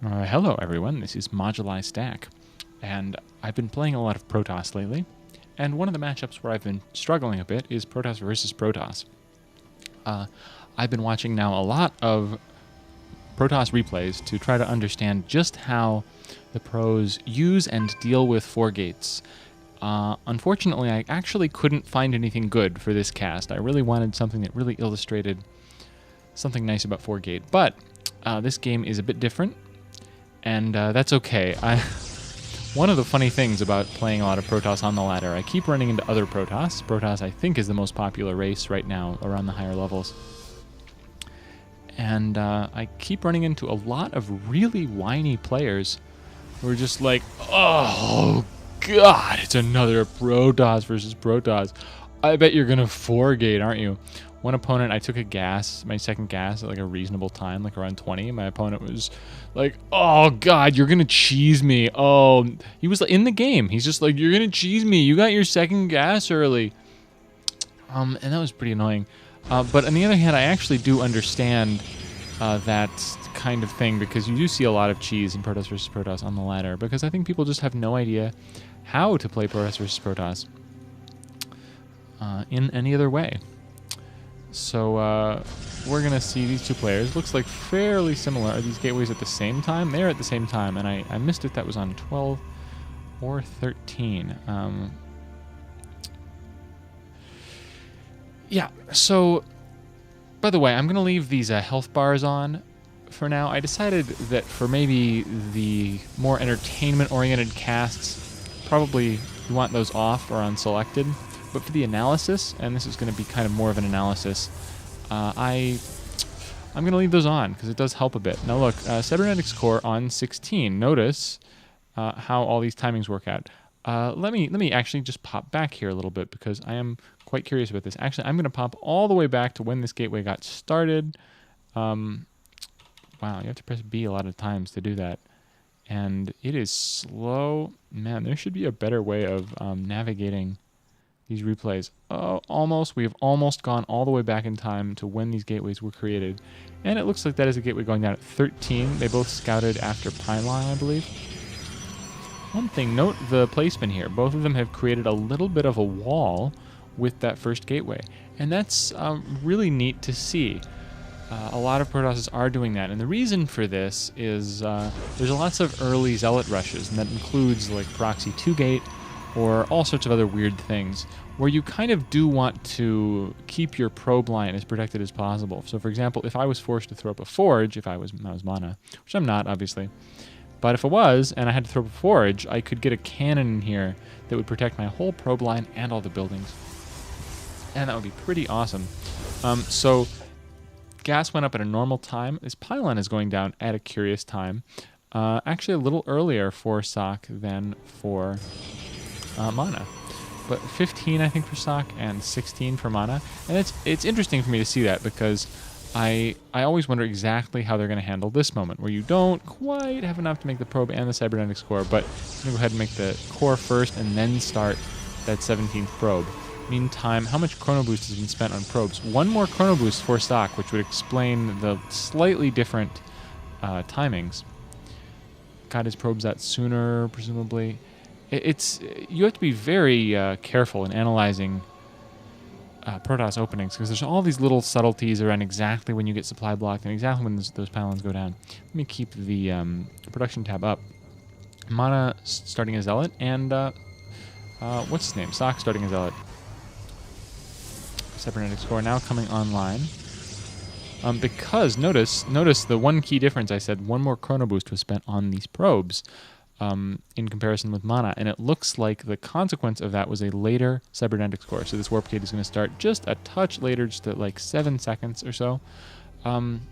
Hello everyone, this is modulistack, and I've been playing a lot of Protoss lately, and one of the matchups where I've been struggling a bit is Protoss versus Protoss. I've been watching now a lot of Protoss replays to try to understand just how the pros use and deal with 4 gates. Unfortunately, I actually couldn't find anything good for this cast. I really wanted something that really illustrated something nice about 4 gate, but this game is a bit different. And that's okay. One of the funny things about playing a lot of Protoss on the ladder, I keep running into other Protoss. Protoss, I think, is the most popular race right now around the higher levels. And I keep running into a lot of really whiny players who are just like, oh, God, it's another Protoss versus Protoss. I bet you're going to 4-gate, aren't you? One opponent, I took my second gas at like a reasonable time, like around 20. My opponent was like, oh, God, you're going to cheese me. Oh, he was in the game. He's just like, you're going to cheese me. You got your second gas early. And that was pretty annoying. But on the other hand, I actually do understand that kind of thing because you do see a lot of cheese in Protoss versus Protoss on the ladder because I think people just have no idea how to play Protoss versus Protoss in any other way. So we're going to see these two players. Looks like fairly similar. Are these gateways at the same time? They're at the same time, and I missed it. That was on 12 or 13. Yeah, so, by the way, I'm going to leave these health bars on for now. I decided that for maybe the more entertainment-oriented casts, probably you want those off or unselected. But for the analysis, and this is going to be kind of more of an analysis, I'm going to leave those on because it does help a bit. Now look, cybernetics core on 16. Notice how all these timings work out. Let me actually just pop back here a little bit because I am quite curious about this. Actually, I'm going to pop all the way back to when this gateway got started. Wow, you have to press B a lot of times to do that. And it is slow. Man, there should be a better way of navigating these replays. Almost. We have almost gone all the way back in time to when these gateways were created. And it looks like that is a gateway going down at 13. They both scouted after Pylon, I believe. One thing, note the placement here. Both of them have created a little bit of a wall with that first gateway. And that's really neat to see. A lot of Protosses are doing that. And the reason for this is there's lots of early Zealot rushes, and that includes like Proxy 2-gate, or all sorts of other weird things, where you kind of do want to keep your probe line as protected as possible. So, for example, if I was forced to throw up a forge, if I was MaNa, which I'm not, obviously, but if I was, and I had to throw up a forge, I could get a cannon in here that would protect my whole probe line and all the buildings. And that would be pretty awesome. So, gas went up at a normal time. This pylon is going down at a curious time. Actually, a little earlier for Socke than for MaNa, but 15 I think for Socke and 16 for MaNa, and it's interesting for me to see that because I always wonder exactly how they're going to handle this moment where you don't quite have enough to make the probe and the cybernetics core, but you're going to go ahead and make the core first and then start that 17th probe. Meantime, how much chrono boost has been spent on probes? One more chrono boost for Socke, which would explain the slightly different timings. Got his probes out sooner, presumably. You have to be very careful in analyzing Protoss openings because there's all these little subtleties around exactly when you get supply blocked and exactly when those pylons go down. Let me keep the production tab up. MaNa starting a Zealot and what's his name? Socke starting a Zealot. Cybernetics core now coming online. Because notice the one key difference I said, one more chrono boost was spent on these probes. In comparison with MaNa, and it looks like the consequence of that was a later cybernetics core. So this warp gate is going to start just a touch later, just at like 7 seconds or so,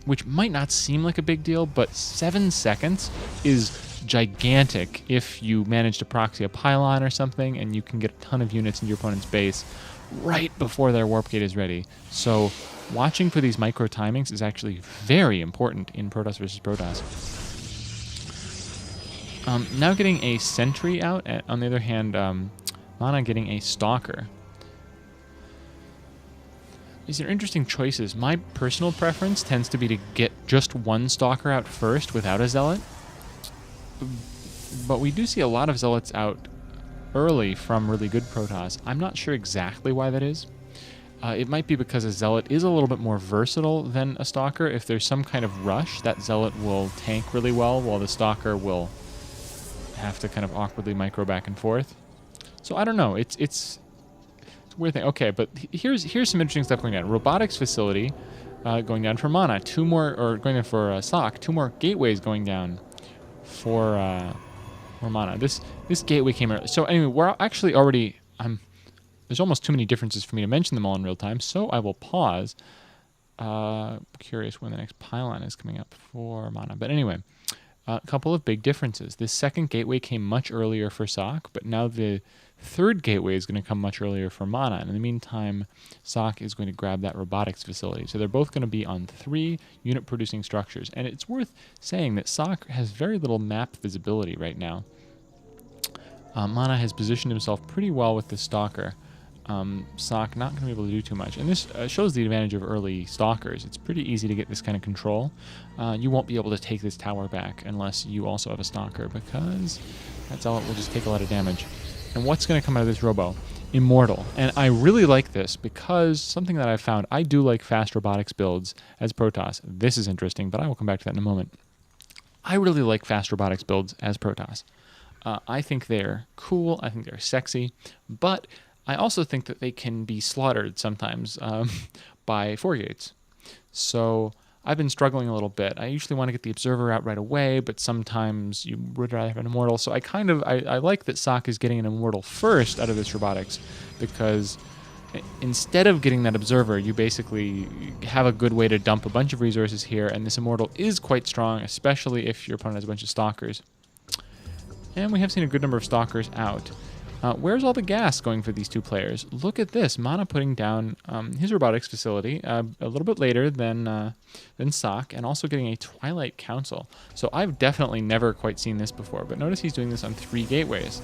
which might not seem like a big deal, but 7 seconds is gigantic if you manage to proxy a pylon or something, and you can get a ton of units into your opponent's base right before their warp gate is ready. So watching for these micro timings is actually very important in Protoss versus Protoss. Now getting a sentry out, on the other hand, MaNa getting a stalker. These are interesting choices. My personal preference tends to be to get just one stalker out first without a zealot, but we do see a lot of Zealots out early from really good Protoss. I'm not sure exactly why that is. It might be because a Zealot is a little bit more versatile than a Stalker. If there's some kind of rush, that Zealot will tank really well, while the Stalker will have to kind of awkwardly micro back and forth. So I don't know. It's a weird thing. Okay, but here's some interesting stuff going on. Robotics facility going down for MaNa. Two more, or going down for Socke. Two more gateways going down for MaNa. This gateway came early. So anyway, we're actually already... There's almost too many differences for me to mention them all in real time, so I will pause. Curious when the next pylon is coming up for MaNa. But anyway, a couple of big differences. This second gateway came much earlier for Socke, but now the third gateway is going to come much earlier for MaNa. And in the meantime, Socke is going to grab that robotics facility. So they're both going to be on 3 unit-producing structures. And it's worth saying that Socke has very little map visibility right now. MaNa has positioned himself pretty well with the Stalker. Socke not going to be able to do too much. And this shows the advantage of early Stalkers. It's pretty easy to get this kind of control. You won't be able to take this tower back unless you also have a Stalker, because that Zealot will just take a lot of damage. And what's going to come out of this Robo? Immortal. And I really like this because something that I've found, I do like fast robotics builds as Protoss. This is interesting, but I will come back to that in a moment. I really like fast robotics builds as Protoss. I think they're cool. I think they're sexy, but I also think that they can be slaughtered sometimes by 4 gates. So I've been struggling a little bit. I usually want to get the Observer out right away, but sometimes you would rather have an Immortal. So I like that Socke is getting an Immortal first out of this robotics, because instead of getting that Observer, you basically have a good way to dump a bunch of resources here, and this Immortal is quite strong, especially if your opponent has a bunch of Stalkers. And we have seen a good number of Stalkers out. Where's all the gas going for these two players? Look at this. MaNa putting down his robotics facility a little bit later than Socke, and also getting a Twilight Council. So I've definitely never quite seen this before, but notice he's doing this on 3 gateways.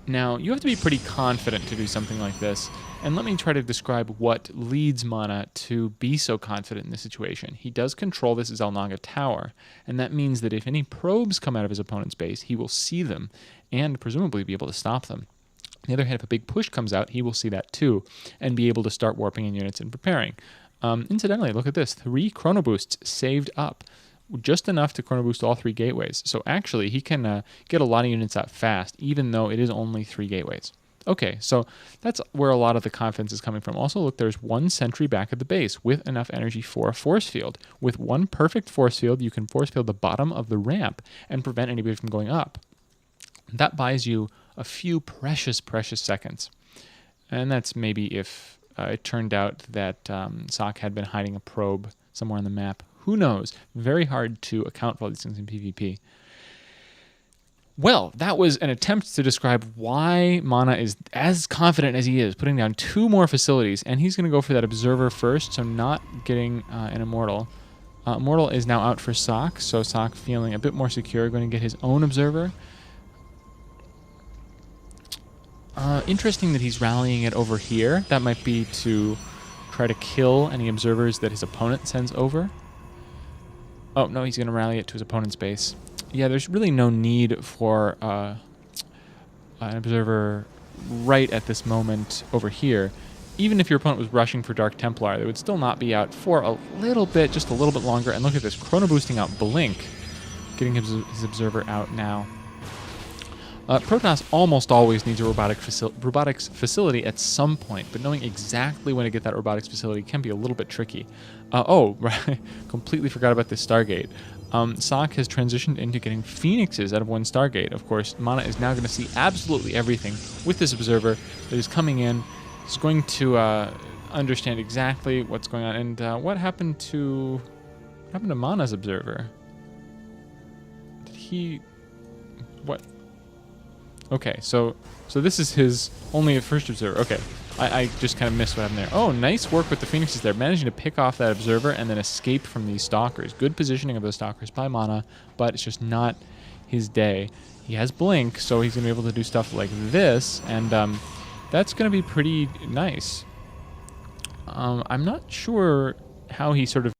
Now, you have to be pretty confident to do something like this, and let me try to describe what leads MaNa to be so confident in this situation. He does control this Xel'Naga tower, and that means that if any probes come out of his opponent's base, he will see them and presumably be able to stop them. On the other hand, if a big push comes out, he will see that too, and be able to start warping in units and preparing. Incidentally, look at this. 3 chrono boosts saved up. Just enough to chrono boost all 3 gateways. So actually, he can get a lot of units out fast, even though it is only 3 gateways. Okay, so that's where a lot of the confidence is coming from. Also, look, there's 1 sentry back at the base with enough energy for a force field. With 1 perfect force field, you can force field the bottom of the ramp and prevent anybody from going up. That buys you a few precious, precious seconds. And that's maybe if it turned out that Socke had been hiding a probe somewhere on the map. Who knows? Very hard to account for all these things in PvP. Well, that was an attempt to describe why MaNa is as confident as he is, putting down 2 more facilities, and he's going to go for that Observer first, so not getting an Immortal. Immortal is now out for Socke, so Socke feeling a bit more secure, going to get his own Observer. Interesting that he's rallying it over here. That might be to try to kill any observers that his opponent sends over. Oh, no, he's going to rally it to his opponent's base. Yeah, there's really no need for an observer right at this moment over here. Even if your opponent was rushing for Dark Templar, they would still not be out for a little bit, just a little bit longer. And look at this, chrono boosting out Blink, getting his observer out now. Protoss almost always needs a robotics facility at some point, but knowing exactly when to get that robotics facility can be a little bit tricky. Oh, right, completely forgot about this Stargate. Socke has transitioned into getting Phoenixes out of 1 Stargate. Of course, MaNa is now going to see absolutely everything with this observer that is coming in. He's going to understand exactly what's going on. And what happened to MaNa's observer? Did he... What? Okay, so this is his only first observer. Okay, I just kind of missed what happened there. Oh, nice work with the Phoenixes there, managing to pick off that observer and then escape from these Stalkers. Good positioning of those Stalkers by MaNa, but it's just not his day. He has Blink, so he's going to be able to do stuff like this, and that's going to be pretty nice. I'm not sure how he sort of